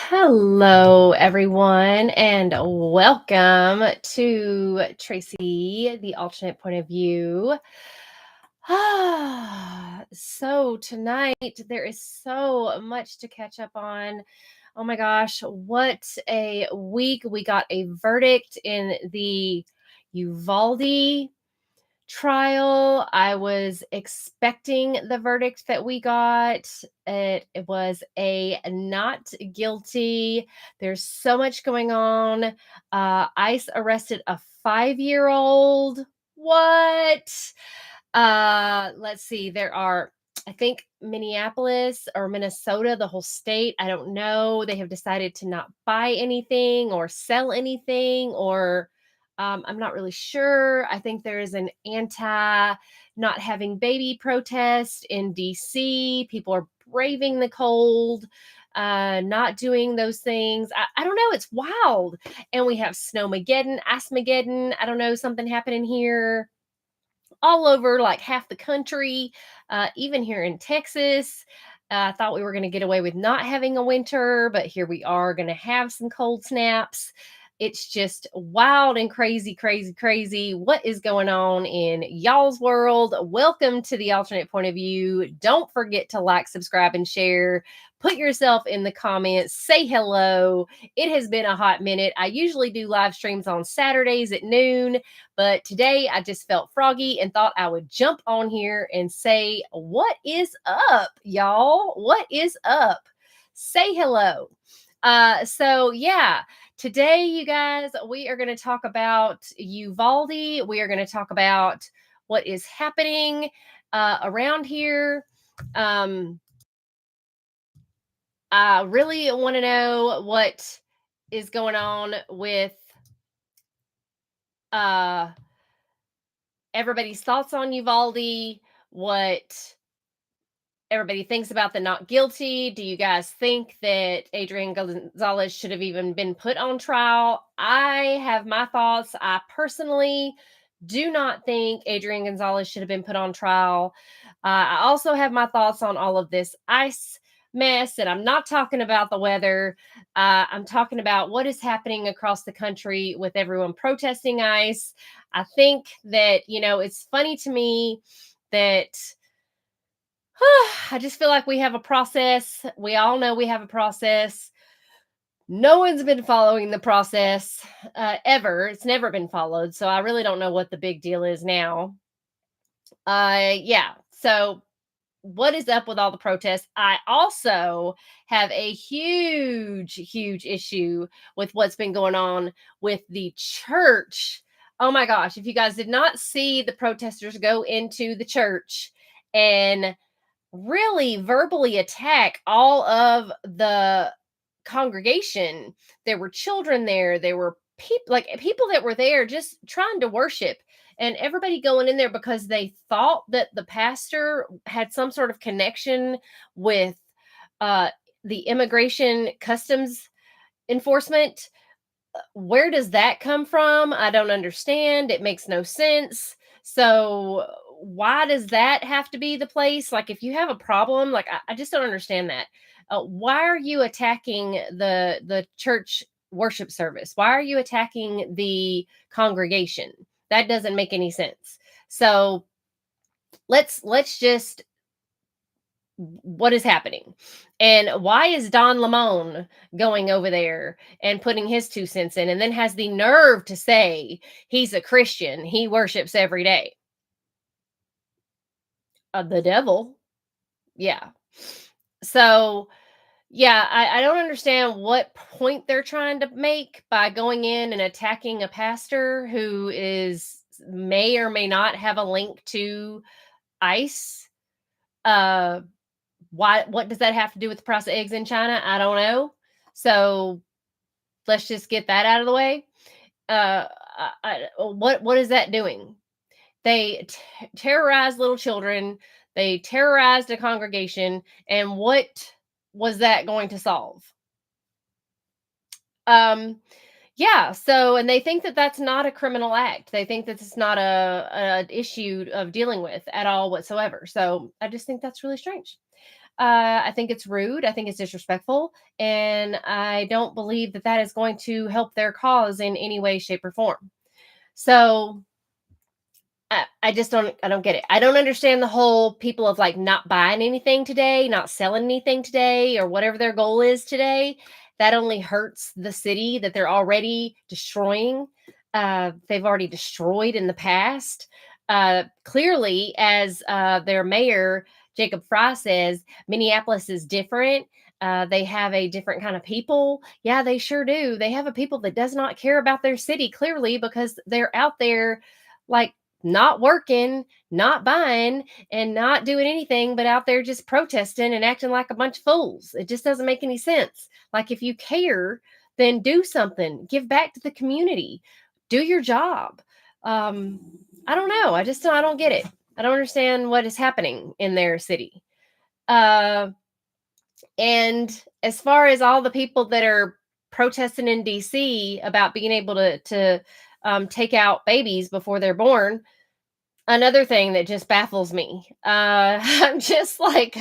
Hello, everyone, and welcome to Tracy, the alternate point of view. So, tonight there is so much to catch up on. Oh my gosh, what a week! We got a verdict in the Uvalde trial. I was expecting the verdict that we got. It was a not guilty. There's so much going on. ICE arrested a 5-year-old. What? Let's see. There are, I think, Minneapolis or Minnesota, the whole state. I don't know. They have decided to not buy anything or sell anything or I'm not really sure. I think there is an anti not having baby protest in DC. People are braving the cold, not doing those things. I don't know. It's wild. And we have Snowmageddon, Ice-mageddon. I don't know, something happening here all over like half the country, even here in Texas. I thought we were going to get away with not having a winter, but here we are going to have some cold snaps. It's just wild and crazy, crazy, crazy. What is going on in y'all's world? Welcome to the alternate point of view. Don't forget to like, subscribe, and share. Put yourself in the comments. Say hello. It has been a hot minute. I usually do live streams on Saturdays at noon, but today I just felt froggy and thought I would jump on here and say, what is up, y'all? What is up? Say hello. So yeah, today, you guys, we are going to talk about Uvalde. We are going to talk about what is happening around here. I really want to know what is going on with everybody's thoughts on Uvalde, what everybody thinks about the not guilty. Do you guys think that Adrian Gonzalez should have even been put on trial? I have my thoughts. I personally do not think Adrian Gonzalez should have been put on trial. I also have my thoughts on all of this ICE mess, and I'm not talking about the weather. I'm talking about what is happening across the country with everyone protesting ICE. I think that, it's funny to me that I just feel like we have a process. We all know we have a process. No one's been following the process ever. It's never been followed. So I really don't know what the big deal is now. Yeah. So what is up with all the protests? I also have a huge, huge issue with what's been going on with the church. Oh my gosh. If you guys did not see the protesters go into the church and really verbally attack all of the congregation. There were children there. There were people that were there just trying to worship, and everybody going in there because they thought that the pastor had some sort of connection with uh, the immigration customs enforcement. Where does that come from? I don't understand. It makes no sense. So why does that have to be the place? Like, if you have a problem, like I just don't understand that. Why are you attacking the church worship service? Why are you attacking the congregation? That doesn't make any sense. So let's just what is happening, and why is Don Lemon going over there and putting his 2 cents in, and then has the nerve to say he's a Christian, he worships every day? The devil. Yeah. So yeah, I don't understand what point they're trying to make by going in and attacking a pastor who may or may not have a link to ICE. What does that have to do with the price of eggs in China? I don't know. So let's just get that out of the way. What is that doing? They terrorized little children. They terrorized a congregation, and what was that going to solve? Yeah. So, and they think that that's not a criminal act. They think that it's not a issue of dealing with at all whatsoever. So, I just think that's really strange. I think it's rude. I think it's disrespectful. And I don't believe that that is going to help their cause in any way, shape, or form. So I just I don't get it. I don't understand the whole people of like not buying anything today, not selling anything today, or whatever their goal is today. That only hurts the city that they're already destroying. They've already destroyed in the past. Clearly, as their mayor, Jacob Fry, says, Minneapolis is different. They have a different kind of people. Yeah, they sure do. They have a people that does not care about their city, clearly, because they're out there like not working, not buying, and not doing anything but out there just protesting and acting like a bunch of fools. It just doesn't make any sense. Like, if you care, then do something, give back to the community, do your job. I don't know. I don't get it. I don't understand what is happening in their city. And as far as all the people that are protesting in DC about being able to take out babies before they're born, another thing that just baffles me. I'm just like,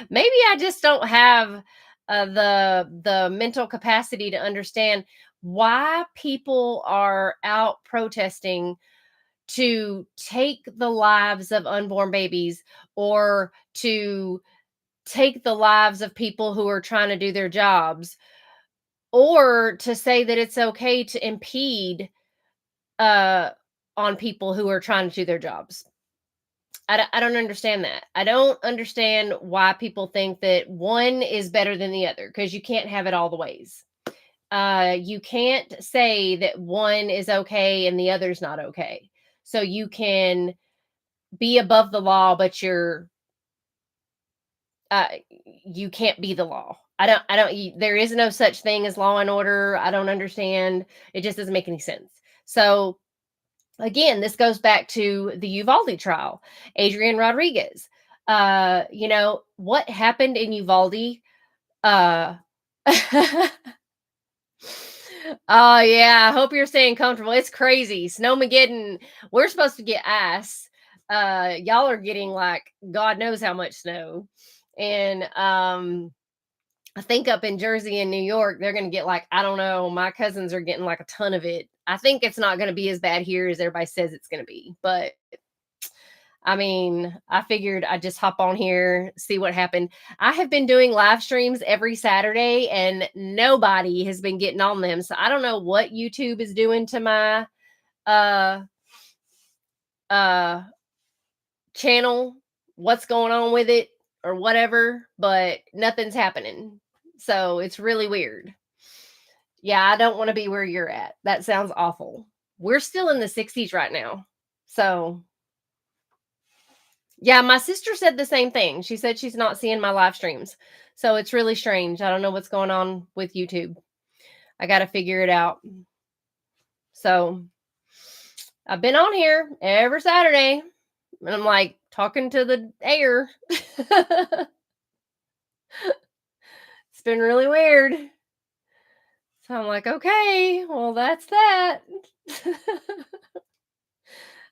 maybe I just don't have the mental capacity to understand why people are out protesting to take the lives of unborn babies, or to take the lives of people who are trying to do their jobs, or to say that it's okay to impede uh, on people who are trying to do their jobs. I don't understand that. I don't understand why people think that one is better than the other, because you can't have it all the ways. You can't say that one is okay and the other's not okay. So you can be above the law, but uh, you can't be the law. There is no such thing as law and order. I don't understand. It just doesn't make any sense. So again, this goes back to the Uvalde trial. Adrian Rodriguez. What happened in Uvalde? Uh Oh yeah, I hope you're staying comfortable. It's crazy. Snowmageddon. We're supposed to get ice. Y'all are getting like God knows how much snow. And I think up in Jersey and New York, they're going to get like, I don't know, my cousins are getting like a ton of it. I think it's not going to be as bad here as everybody says it's going to be. But I mean, I figured I'd just hop on here, see what happened. I have been doing live streams every Saturday and nobody has been getting on them. So I don't know what YouTube is doing to my uh uh channel, what's going on with it or whatever, but nothing's happening. So it's really weird. Yeah, I don't want to be where you're at. That sounds awful. We're still in the 60s right now. So, yeah, my sister said the same thing. She said she's not seeing my live streams. So it's really strange. I don't know what's going on with YouTube. I got to figure it out. So, I've been on here every Saturday and I'm like talking to the air. It's been really weird. So I'm like, okay, well, that's that.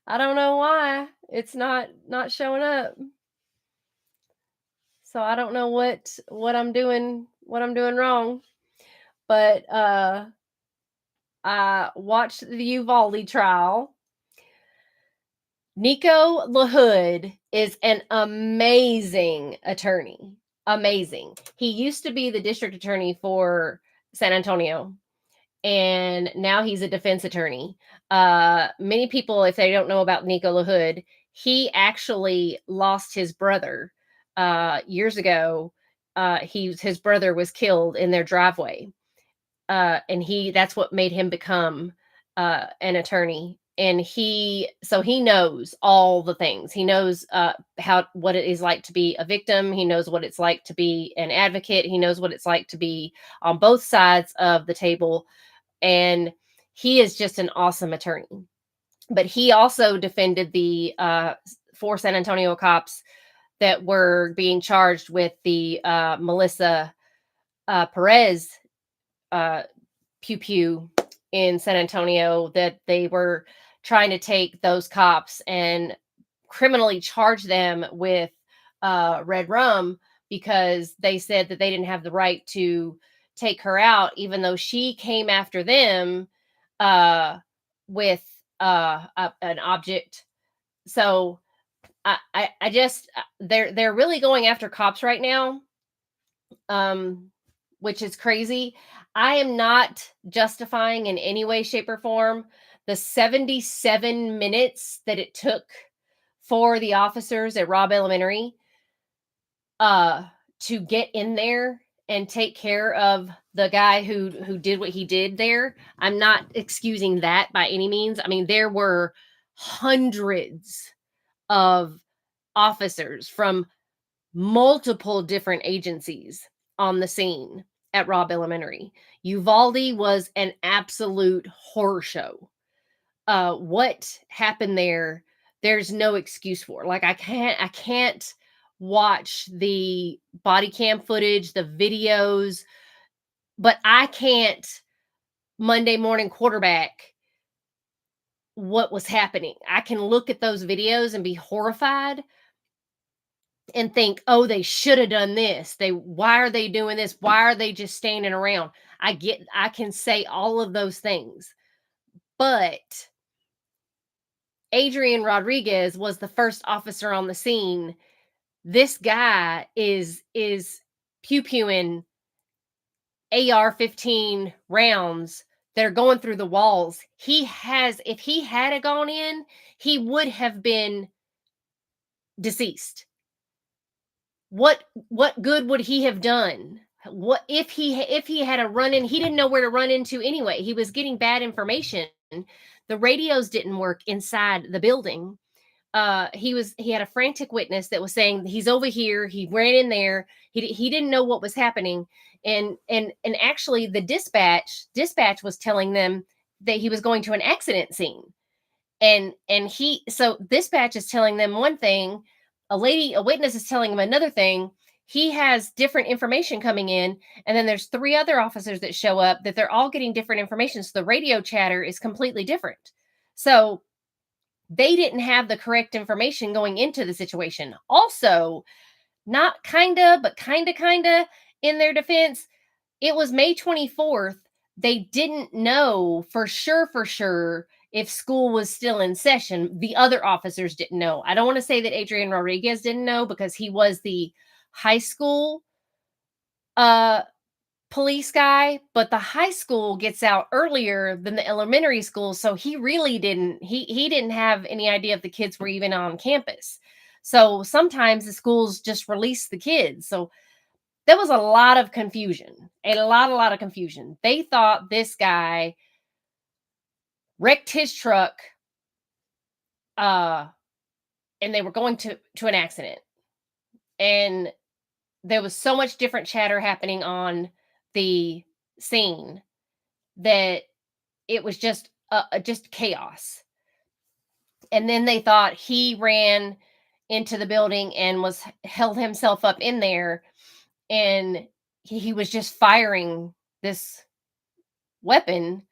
I don't know why it's not showing up. So I don't know what I'm doing wrong. But I watched the Uvalde trial. Nico LaHood is an amazing attorney. Amazing. He used to be the district attorney for San Antonio, and now he's a defense attorney. Many people, if they don't know about Nico LaHood, he actually lost his brother years ago. His brother was killed in their driveway, and that's what made him become an attorney. And he knows all the things. He knows what it is like to be a victim. He knows what it's like to be an advocate. He knows what it's like to be on both sides of the table. And he is just an awesome attorney. But he also defended the 4 San Antonio cops that were being charged with the Melissa Perez pew pew in San Antonio, that they were trying to take those cops and criminally charge them with red rum because they said that they didn't have the right to take her out, even though she came after them with an object. So I just they're really going after cops right now, um, which is crazy. I am not justifying in any way, shape, or form the 77 minutes that it took for the officers at Robb Elementary uh to get in there and take care of the guy who did what he did there. I'm not excusing that by any means. I mean, there were hundreds of officers from multiple different agencies on the scene at Robb Elementary. Uvalde was an absolute horror show. What happened there, there's no excuse for. Like I can't watch the body cam footage, the videos, but I can't Monday morning quarterback what was happening. I can look at those videos and be horrified and think, "Oh, they should have done this. Why are they doing this? Why are they just standing around?" I can say all of those things. But Adrian Rodriguez was the first officer on the scene. This guy is pew pewing AR-15 rounds that are going through the walls. If he had gone in, he would have been deceased. What good would he have done? What if he had a run in? He didn't know where to run into anyway. He was getting bad information. The radios didn't work inside the building. He had a frantic witness that was saying he's over here. He ran in there. He didn't know what was happening, and actually the dispatch was telling them that he was going to an accident scene, and he so dispatch is telling them one thing, a witness is telling him another thing. He has different information coming in, and then there's three other officers that show up that they're all getting different information. So the radio chatter is completely different. So they didn't have the correct information going into the situation. Also, not kinda, but kinda in their defense, it was May 24th. They didn't know for sure if school was still in session. The other officers didn't know. I don't want to say that Adrian Rodriguez didn't know because he was the high school uh police guy, but the high school gets out earlier than the elementary school, so he really didn't didn't have any idea if the kids were even on campus. So sometimes the schools just release the kids. So there was a lot of confusion, a lot of confusion. They thought this guy wrecked his truck, uh, and they were going to an accident. And there was so much different chatter happening on the scene that it was just chaos. And then they thought he ran into the building and was held himself up in there, and he was just firing this weapon,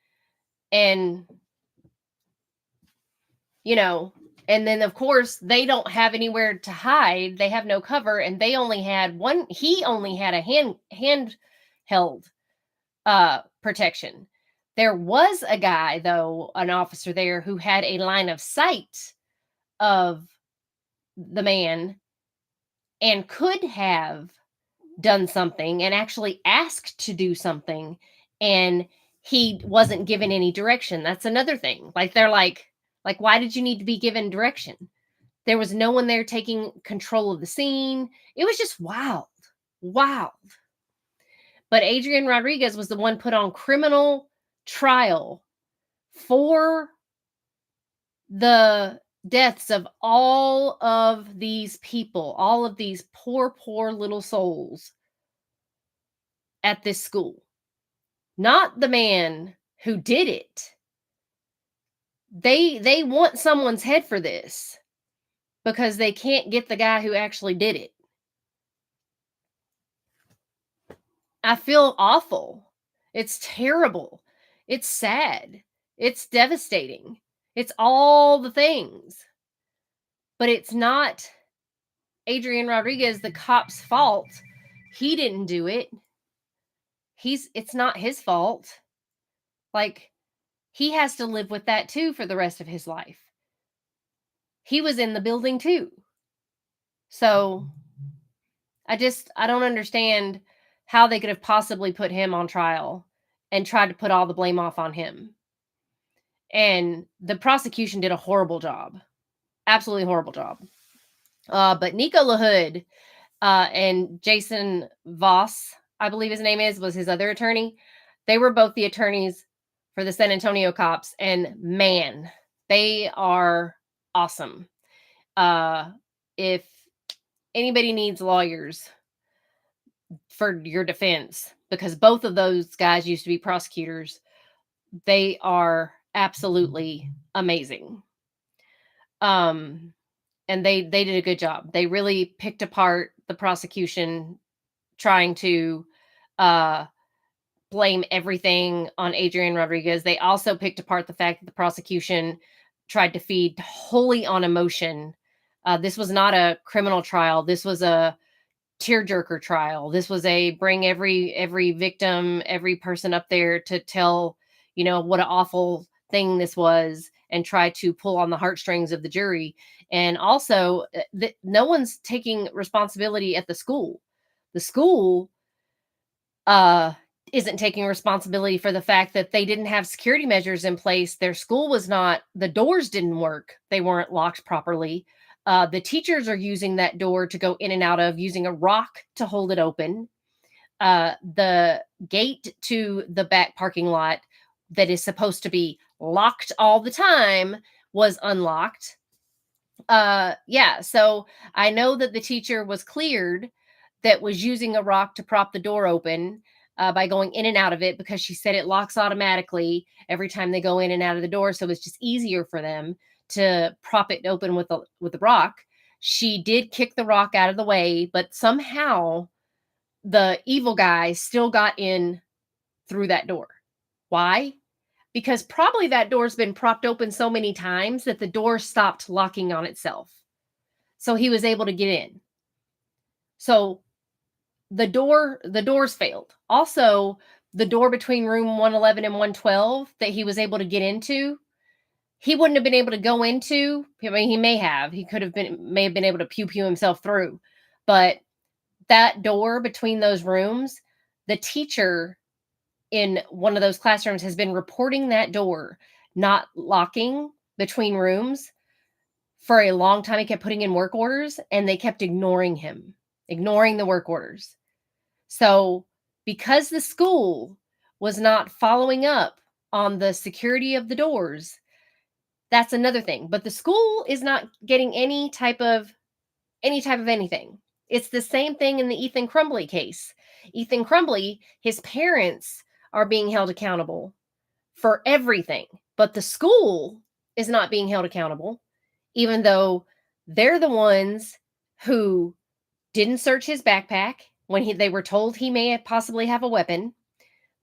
and you know and then of course they don't have anywhere to hide. They have no cover, and he only had a handheld protection. There was a guy, though, an officer there, who had a line of sight of the man and could have done something and actually asked to do something, and he wasn't given any direction. That's another thing. Like they're like, why did you need to be given direction? There was no one there taking control of the scene. It was just wild. Wild. But Adrian Rodriguez was the one put on criminal trial for the deaths of all of these people, all of these poor little souls at this school. Not the man who did it. They want someone's head for this because they can't get the guy who actually did it. I feel awful. It's terrible. It's sad. It's devastating. It's all the things. But it's not Adrian Rodriguez the cop's fault. He didn't do it. It's not his fault. Like, he has to live with that too for the rest of his life. He was in the building too. So I don't understand how they could have possibly put him on trial and tried to put all the blame off on him. And the prosecution did a horrible job. Absolutely horrible job. But Nico LaHood and Jason Voss, I believe his name was his other attorney. They were both the attorneys for the San Antonio cops. And man, they are awesome. If anybody needs lawyers for your defense, because both of those guys used to be prosecutors, they are absolutely amazing. And they did a good job. They really picked apart the prosecution trying to blame everything on Adrian Rodriguez. They also picked apart the fact that the prosecution tried to feed wholly on emotion. This was not a criminal trial. This was a tearjerker trial. This was a bring every victim, every person up there to tell, what an awful thing this was, and try to pull on the heartstrings of the jury. And also, no one's taking responsibility at the school. The school isn't taking responsibility for the fact that they didn't have security measures in place. Their school was not, the doors didn't work. They weren't locked properly. The teachers are using that door to go in and out of, using a rock to hold it open. The gate to the back parking lot that is supposed to be locked all the time was unlocked. So I know that the teacher was cleared that was using a rock to prop the door open by going in and out of it, because she said it locks automatically every time they go in and out of the door. So it's just easier for them to prop it open with the rock. She did kick the rock out of the way, but somehow the evil guy still got in through that door. Why? Because probably that door's been propped open so many times that the door stopped locking on itself. So he was able to get in. So the doors failed. Also, the door between room 111 and 112 that he was able to get into, he wouldn't have been able to go into. I mean, he may have been able to pew himself through, but that door between those rooms, the teacher in one of those classrooms has been reporting that door not locking between rooms for a long time. He kept putting in work orders and they kept ignoring the work orders. So because the school was not following up on the security of the doors, that's another thing. But the school is not getting any type of anything. It's the same thing in the Ethan Crumbley case. Ethan Crumbley, his parents are being held accountable for everything, but the school is not being held accountable, even though they're the ones who didn't search his backpack when they were told he may possibly have a weapon.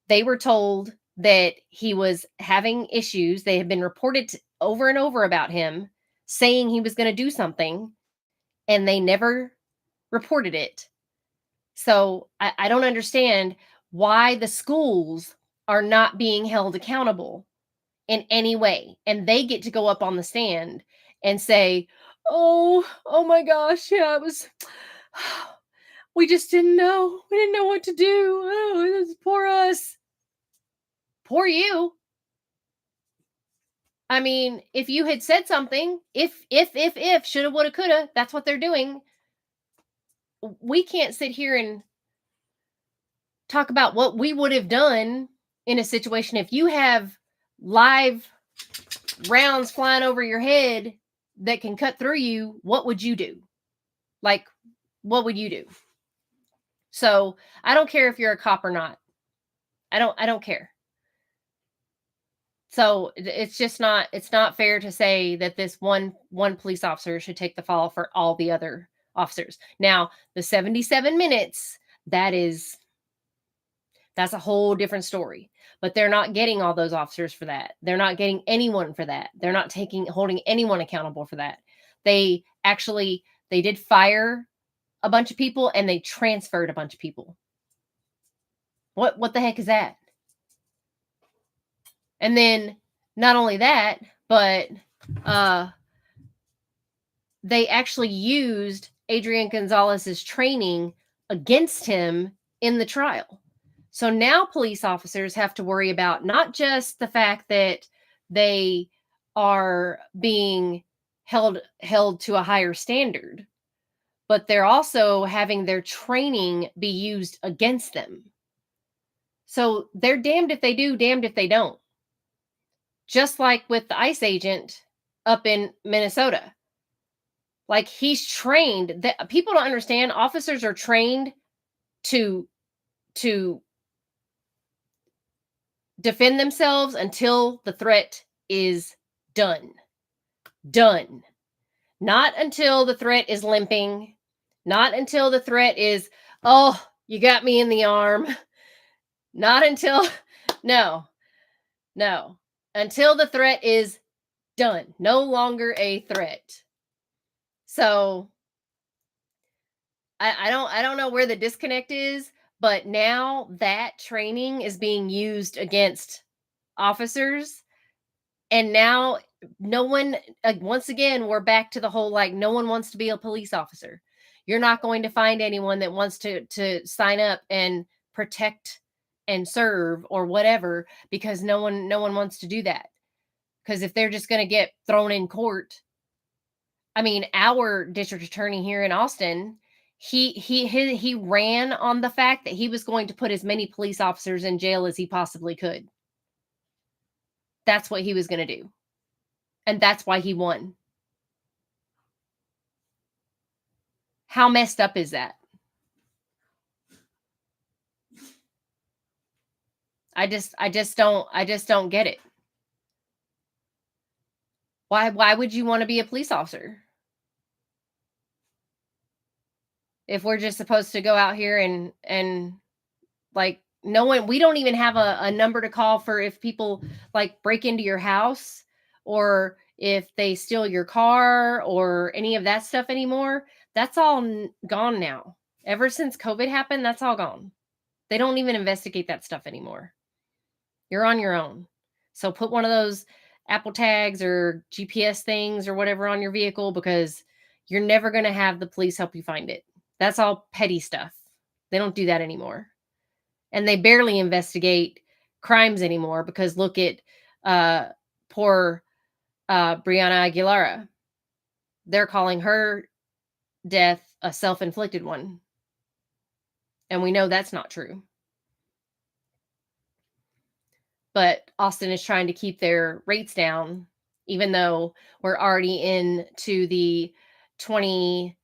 They were told that he was having issues. They had been reported over and over about him saying he was going to do something, and they never reported it. So I don't understand why the schools are not being held accountable in any way. And they get to go up on the stand and say, oh my gosh, yeah, it was, we just didn't know. We didn't know what to do. Oh, poor us. Poor you. I mean, if you had said something, if, shoulda, woulda, coulda, that's what they're doing. We can't sit here and talk about what we would have done in a situation. If you have live rounds flying over your head that can cut through you, what would you do? Like, what would you do? So I don't care if you're a cop or not. I don't care. So it's not fair to say that this one police officer should take the fall for all the other officers. Now, the 77 minutes, that's a whole different story. But they're not getting all those officers for that. They're not getting anyone for that. They're not holding anyone accountable for that. They did fire a bunch of people and they transferred a bunch of people. What the heck is that? And then not only that, but they actually used Adrian Gonzalez's training against him in the trial. So now police officers have to worry about not just the fact that they are being held to a higher standard, but they're also having their training be used against them. So they're damned if they do, damned if they don't. Just like with the ICE agent up in Minnesota. Like, he's trained. That people don't understand. Officers are trained to defend themselves until the threat is done. Done. Not until the threat is limping. Not until the threat is, oh, you got me in the arm. Not until, no. Until the threat is done. No longer a threat. So I don't know where the disconnect is, but now that training is being used against officers, and now no one, once again, we're back to the whole, like, no one wants to be a police officer. You're not going to find anyone that wants to sign up and protect and serve or whatever, because no one wants to do that. Because if they're just going to get thrown in court, I mean, our district attorney here in Austin, he ran on the fact that he was going to put as many police officers in jail as he possibly could. That's what he was going to do. And that's why he won. How messed up is that? I just don't get it. Why would you want to be a police officer? If we're just supposed to go out here and like, no one, we don't even have a number to call for if people like break into your house or if they steal your car or any of that stuff anymore. That's all gone now. Ever since COVID happened, that's all gone. They don't even investigate that stuff anymore. You're on your own. So put one of those Apple tags or GPS things or whatever on your vehicle, because you're never going to have the police help you find it. That's all petty stuff. They don't do that anymore. And they barely investigate crimes anymore, because look at poor Brianna Aguilera. They're calling her death a self-inflicted one. And we know that's not true. But Austin is trying to keep their rates down, even though we're already into the 22nd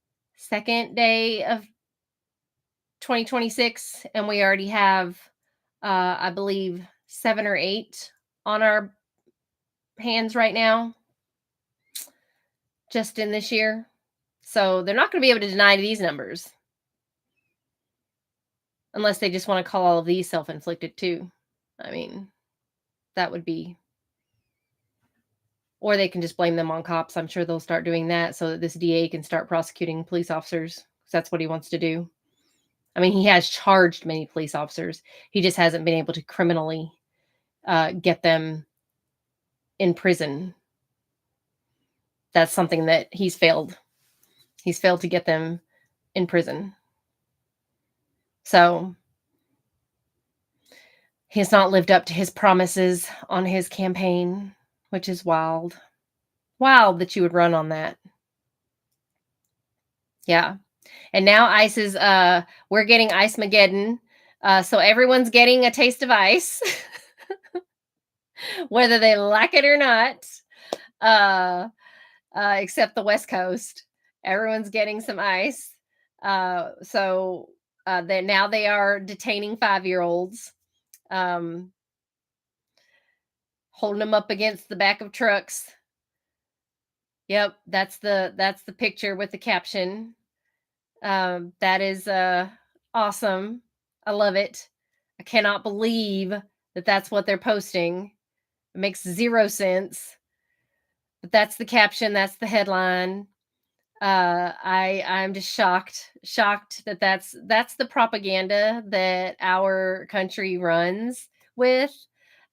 day of 2026, and we already have, I believe, 7 or 8 on our hands right now, just in this year. So they're not going to be able to deny these numbers, unless they just want to call all of these self-inflicted too. I mean, that would be, or they can just blame them on cops. I'm sure they'll start doing that so that this DA can start prosecuting police officers, because that's what he wants to do. I mean, he has charged many police officers. He just hasn't been able to criminally get them in prison. That's something that he's failed. He's failed to get them in prison. So he's not lived up to his promises on his campaign, which is wild. Wild that you would run on that. Yeah. And now ICE is, we're getting Ice-mageddon. So everyone's getting a taste of ice, whether they like it or not, except the West Coast. Everyone's getting some ice. So now they are detaining 5-year-olds, holding them up against the back of trucks. Yep, that's the picture with the caption. That is awesome. I love it. I cannot believe that that's what they're posting. It makes zero sense. But that's the caption. That's the headline. I'm just shocked that that's the propaganda that our country runs with,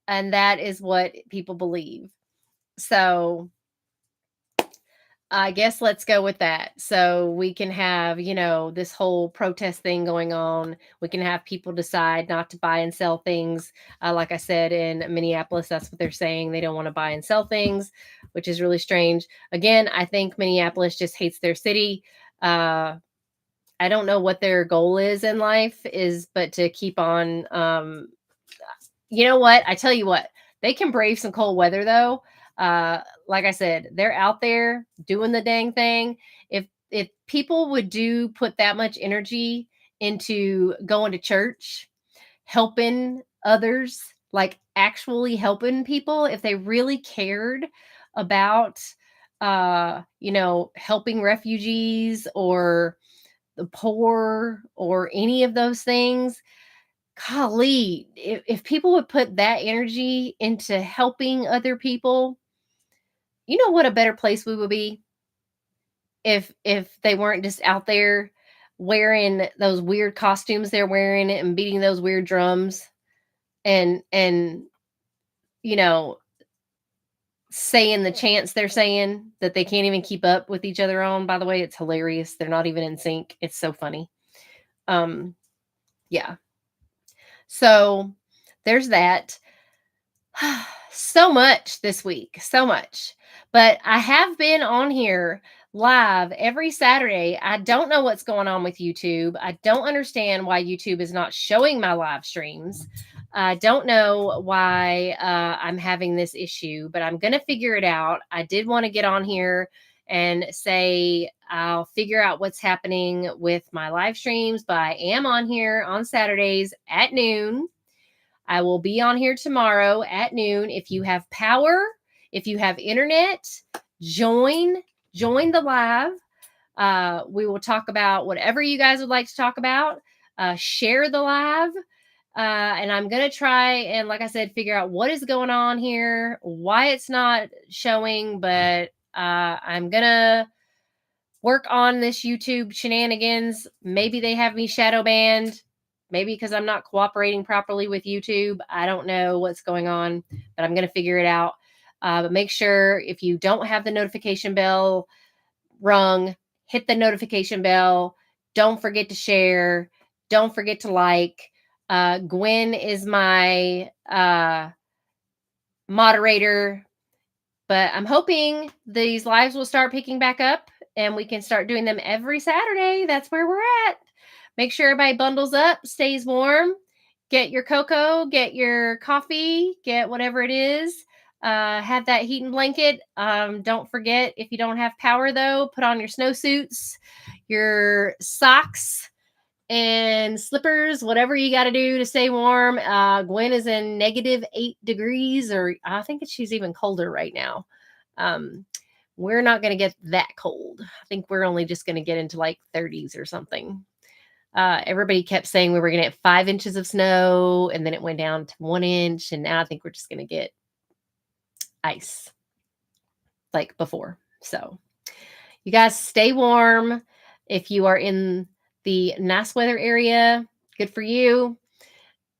and that is what people believe. So I guess let's go with that. So we can have, this whole protest thing going on. We can have people decide not to buy and sell things. Like I said, in Minneapolis, that's what they're saying. They don't want to buy and sell things, which is really strange. Again, I think Minneapolis just hates their city. I don't know what their goal is in life but to keep on, you know what? I tell you what, they can brave some cold weather though. Like I said, they're out there doing the dang thing. If people would put that much energy into going to church, helping others, like actually helping people, if they really cared about helping refugees or the poor or any of those things, golly, if people would put that energy into helping other people, you know what a better place we would be if they weren't just out there wearing those weird costumes they're wearing and beating those weird drums and you know saying the chants they're saying that they can't even keep up with each other on. By the way, it's hilarious. They're not even in sync. It's so funny. Um yeah. So there's that. So much this week, so much. But I have been on here live every Saturday. I don't know what's going on with YouTube. I don't understand why YouTube is not showing my live streams. I don't know why I'm having this issue, but I'm going to figure it out. I did want to get on here and say I'll figure out what's happening with my live streams, but I am on here on Saturdays at noon. I will be on here tomorrow at noon. If you have power, if you have internet, join the live. We will talk about whatever you guys would like to talk about. Share the live. And I'm going to try and, like I said, figure out what is going on here, why it's not showing, but I'm going to work on this YouTube shenanigans. Maybe they have me shadow banned. Maybe because I'm not cooperating properly with YouTube. I don't know what's going on, but I'm going to figure it out. But make sure if you don't have the notification bell rung, hit the notification bell. Don't forget to share. Don't forget to like. Gwen is my moderator, but I'm hoping these lives will start picking back up and we can start doing them every Saturday. That's where we're at. Make sure everybody bundles up, stays warm. Get your cocoa, get your coffee, get whatever it is. Have that heating blanket. Don't forget, if you don't have power, though, put on your snowsuits, your socks, and slippers, whatever you got to do to stay warm. Gwen is in -8 degrees, or I think she's even colder right now. We're not going to get that cold. I think we're only just going to get into like 30s or something. Everybody kept saying we were going to get 5 inches of snow, and then it went down to 1 inch, and now I think we're just going to get ice like before. So you guys stay warm. If you are in the nice weather area, good for you.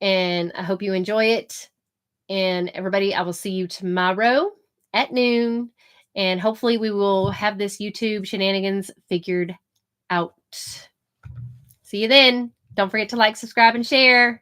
And I hope you enjoy it. And everybody, I will see you tomorrow at noon. And hopefully we will have this YouTube shenanigans figured out. See you then. Don't forget to like, subscribe, and share.